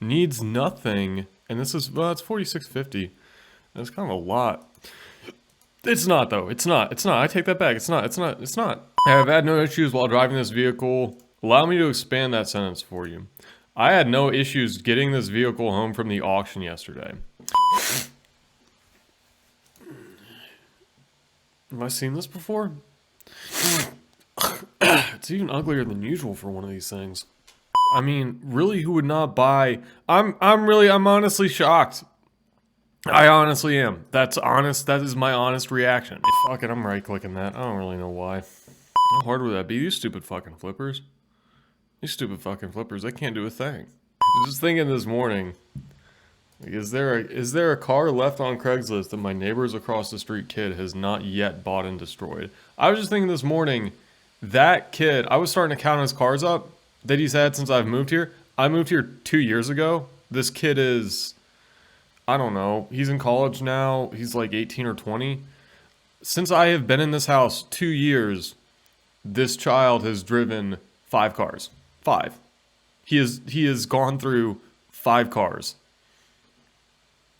Needs nothing. And this is, well, it's 4650. That's kind of a lot. It's not though. It's not. It's not. I take that back. It's not. It's not. It's not. I have had no issues while driving this vehicle. Allow me to expand that sentence for you. I had no issues getting this vehicle home from the auction yesterday. Have I seen this before? It's even uglier than usual for one of these things. I mean, really, who would not buy? I'm honestly shocked. I honestly am. That's honest. That is my honest reaction. Fuck it, I'm right-clicking that. I don't really know why. How hard would that be? These stupid fucking flippers. These stupid fucking flippers, they can't do a thing. I was just thinking this morning, like, is there a car left on Craigslist that my neighbors across the street kid has not yet bought and destroyed? I was just thinking this morning, that kid, I was starting to count his cars up that he's had since I've moved here. I moved here 2 years ago. This kid is, I don't know, he's in college now. He's like 18 or 20. Since I have been in this house 2 years, this child has driven 5 cars. 5. He has gone through 5 cars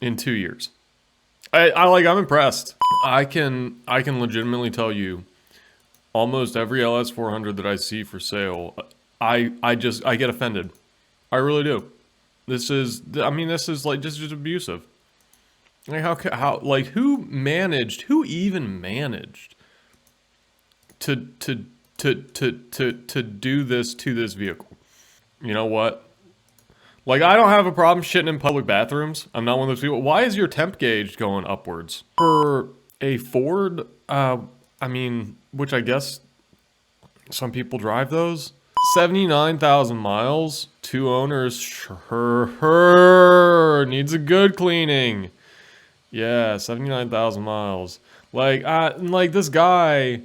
in 2 years. I'm impressed. I can legitimately tell you, almost every LS400 that I see for sale, I get offended. I really do. This is like just abusive. Like who even managed to do this to this vehicle? You know what? Like, I don't have a problem shitting in public bathrooms. I'm not one of those people. Why is your temp gauge going upwards? For a Ford, which I guess some people drive those. 79,000 miles, 2 owners, sure, needs a good cleaning. Yeah, 79,000 miles. Like this guy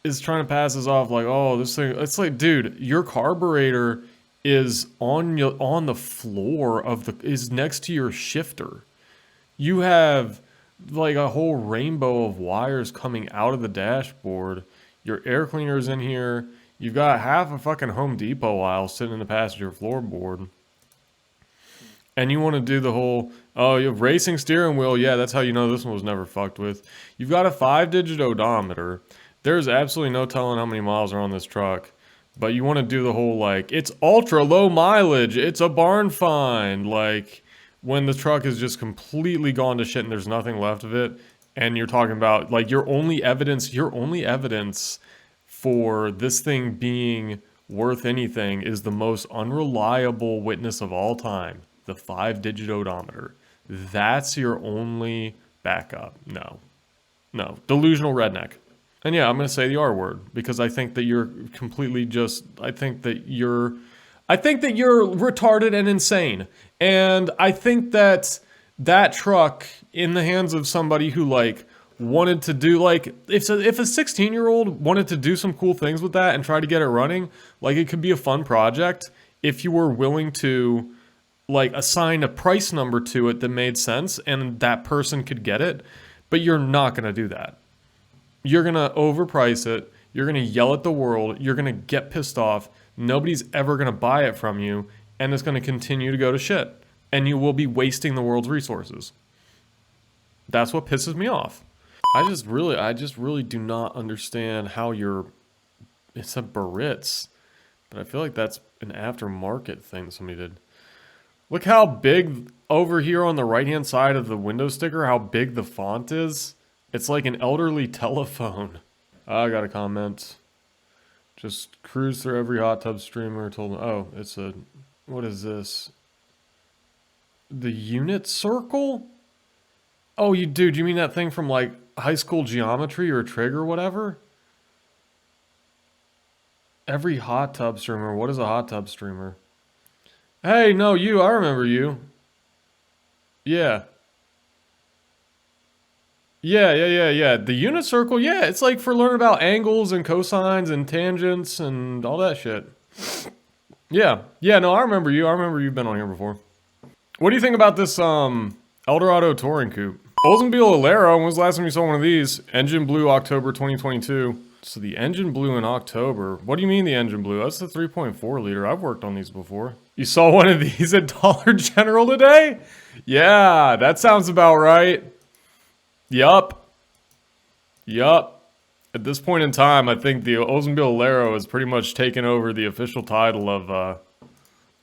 is trying to pass this off like, oh, this thing, it's like, dude, your carburetor is on the floor is next to your shifter. You have like a whole rainbow of wires coming out of the dashboard. Your air cleaner's in here. You've got half a fucking Home Depot aisle sitting in the passenger floorboard. And you want to do the whole, oh, you have racing steering wheel. Yeah, that's how you know this one was never fucked with. You've got a 5-digit odometer. There's absolutely no telling how many miles are on this truck. But you want to do the whole, like, it's ultra low mileage. It's a barn find. Like, when the truck is just completely gone to shit and there's nothing left of it. And you're talking about, like, your only evidence for this thing being worth anything is the most unreliable witness of all time. The 5-digit odometer. That's your only backup. No. Delusional redneck. And yeah, I'm going to say the R word because I think that you're completely I think that you're retarded and insane. And I think that truck in the hands of somebody who like wanted to do like, if a 16-year-old wanted to do some cool things with that and try to get it running, like it could be a fun project if you were willing to like assign a price number to it that made sense and that person could get it, but you're not going to do that. You're going to overprice it. You're going to yell at the world. You're going to get pissed off. Nobody's ever going to buy it from you, and it's going to continue to go to shit. And you will be wasting the world's resources. That's what pisses me off. I just really do not understand how it's a Barritz, but I feel like that's an aftermarket thing somebody did. Look how big over here on the right-hand side of the window sticker, how big the font is. It's like an elderly telephone. I got a comment. Just cruise through every hot tub streamer. Told me, oh, what is this? The unit circle? Oh, dude, you mean that thing from like high school geometry or trig or whatever? Every hot tub streamer. What is a hot tub streamer? Hey, no, I remember you. Yeah. Yeah. The unit circle, yeah, it's like for learning about angles and cosines and tangents and all that shit. Yeah, no, I remember you. I remember you've been on here before. What do you think about this Eldorado touring coupe? Oldsmobile Alero, when was the last time you saw one of these? Engine blue, October 2022. So the engine blue in October. What do you mean the engine blue? That's the 3.4 liter. I've worked on these before. You saw one of these at Dollar General today? Yeah, that sounds about right. Yup. Yup. At this point in time, I think the Oldsmobile Alero has pretty much taken over the official title of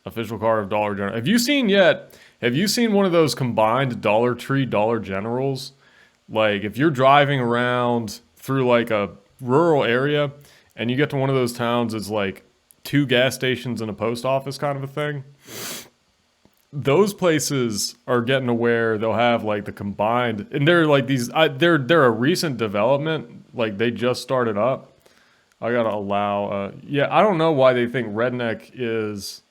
official car of Dollar General. Have you seen one of those combined Dollar Tree, Dollar Generals? Like, if you're driving around through like a rural area and you get to one of those towns, it's like 2 gas stations and a post office kind of a thing. Those places are getting to where they'll have like the combined, and they're like these, they're a recent development. Like they just started up. I gotta allow, yeah, I don't know why they think redneck is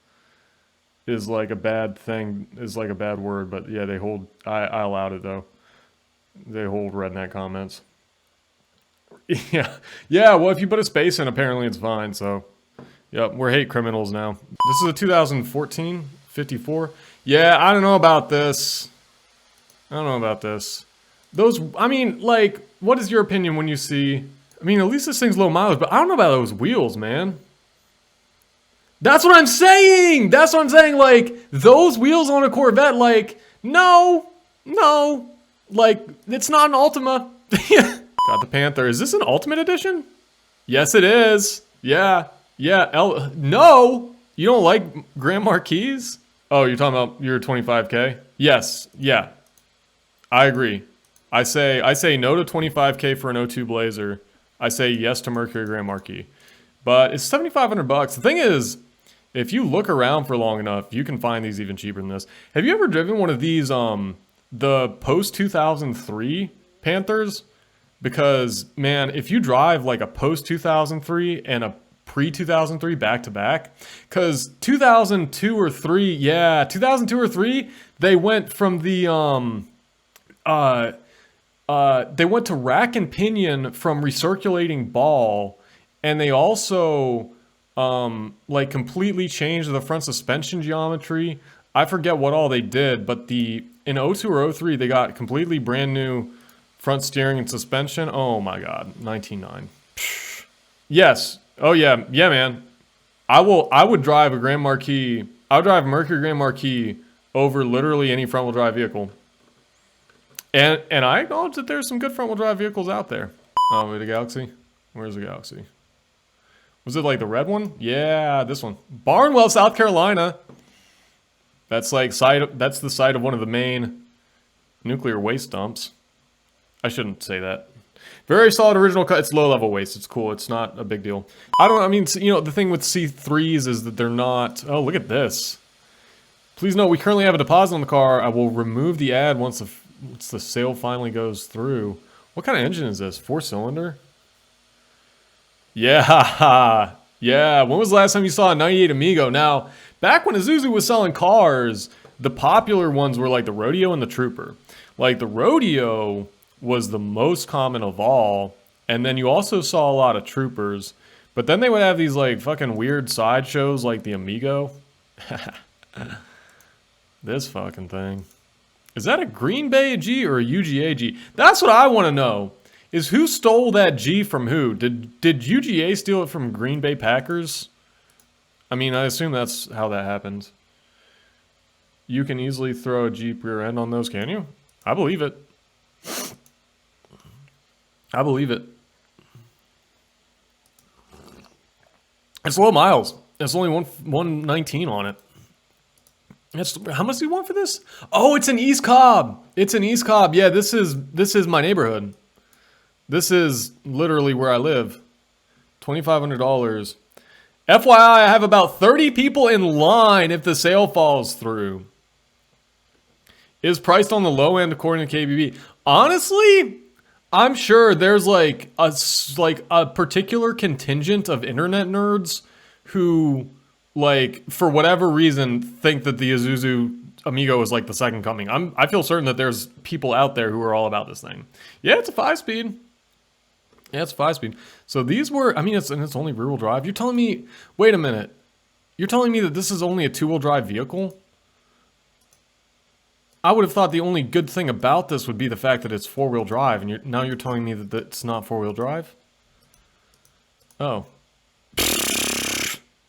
like a bad thing, is like a bad word, but yeah, they hold, I allowed it though. They hold redneck comments. Yeah, yeah, well if you put a space in, apparently it's fine, so. Yep, we're hate criminals now. This is a 2014 54. Yeah, I don't know about this. I don't know about this. Those, I mean, like, what is your opinion when you see, I mean, at least this thing's low mileage, but I don't know about those wheels, man. That's what I'm saying! That's what I'm saying, like, those wheels on a Corvette, like, no, like, it's not an Ultima. Got the Panther. Is this an Ultimate Edition? Yes, it is. Yeah. Yeah, no! You don't like Grand Marquis? Oh, you're talking about your 25K? Yes, yeah. I agree. I say no to 25K for an 02 Blazer. I say yes to Mercury Grand Marquis. But it's $7,500. The thing is, if you look around for long enough, you can find these even cheaper than this. Have you ever driven one of these, the post-2003 Panthers? Because, man, if you drive like a post-2003 and a pre-2003 back-to-back, because 2002 or 3, yeah, 2002 or 3, they went from the, they went to rack and pinion from recirculating ball, and they also, like, completely changed the front suspension geometry. I forget what all they did, but in 02 or 03, they got completely brand new front steering and suspension. Oh my god, 19.9. Yes. Oh yeah, yeah, man. I would drive a Grand Marquis. I would drive a Mercury Grand Marquis over literally any front-wheel drive vehicle. And I acknowledge that there's some good front-wheel drive vehicles out there. Oh, wait, the Galaxy? Where's the Galaxy? Was it like the red one? Yeah, this one. Barnwell, South Carolina. That's like that's the site of one of the main nuclear waste dumps. I shouldn't say that. Very solid original cut. It's low-level waste. It's cool. It's not a big deal. I mean, you know, the thing with C3s is that they're not... Oh, look at this. Please note, we currently have a deposit on the car. I will remove the ad once the sale finally goes through. What kind of engine is this? 4-cylinder? Yeah. Yeah. When was the last time you saw a 98 Amigo? Now, back when Isuzu was selling cars, the popular ones were like the Rodeo and the Trooper. Like, the Rodeo was the most common of all, and then you also saw a lot of Troopers, but then they would have these like fucking weird sideshows like the Amigo. This fucking thing. Is that a Green Bay G or a UGA G? That's what I want to know, is who stole that G from who? Did UGA steal it from Green Bay Packers? I mean, I assume that's how that happened. You can easily throw a Jeep rear end on those, can you? I believe it. I believe it. It's low miles. It's only 119 on it. How much do you want for this? Oh, it's an East Cobb. It's an East Cobb. Yeah, this is my neighborhood. This is literally where I live. $2,500. FYI, I have about 30 people in line if the sale falls through. Is priced on the low end according to KBB. Honestly, I'm sure there's like a particular contingent of internet nerds who, like, for whatever reason, think that the Isuzu Amigo is like the second coming. I feel certain that there's people out there who are all about this thing. Yeah, it's a 5-speed. Yeah, it's a 5-speed. So these were, I mean, it's only rear-wheel drive. You're telling me, wait a minute. You're telling me that this is only a 2-wheel drive vehicle? I would have thought the only good thing about this would be the fact that it's 4-wheel drive, and now you're telling me that it's not 4-wheel drive? Oh.